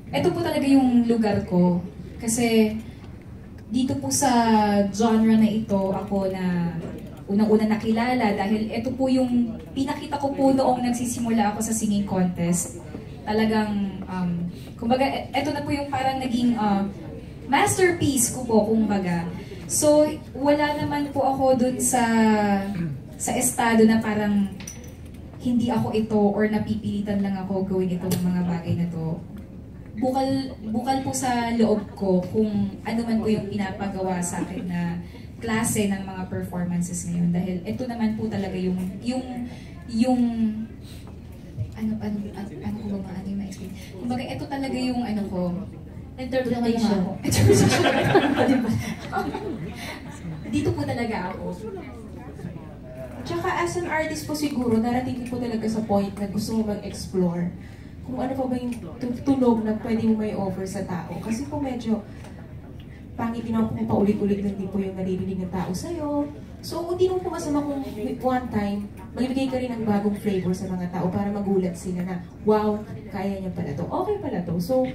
Ito po talaga yung lugar ko. Kasi dito po sa genre na ito, ako na unang-una nakilala dahil ito po yung pinakita ko po noong nagsisimula ako sa singing contest. Talagang, kumbaga, ito na po yung parang naging masterpiece ko po, kumbaga. So, wala naman po ako dun sa estado na parang hindi ako ito or napipilitan lang ako gawin itong mga bagay na to. Bukal po sa loob ko kung ano man po yung pinapagawa sa akin na klase ng mga performances ngayon. Dahil ito naman po talaga yung ano ko ba maano yung ma-explain? Kumbaga, ito talaga yung ano ko, Interpretation. dito po talaga ako. Tsaka as an artist po siguro, narating po talaga sa point na gusto mo mag-explore kung ano pa ba yung tunog na pwede mo may offer sa tao. Kasi po medyo pangit din ako kung paulit-ulit na hindi po yung naririnig ng tao sa'yo. So, hindi mo po masama kung one time, magbigay ka rin ng bagong flavor sa mga tao para magulat sila na, wow, kaya niya pala to. Okay pala to. So,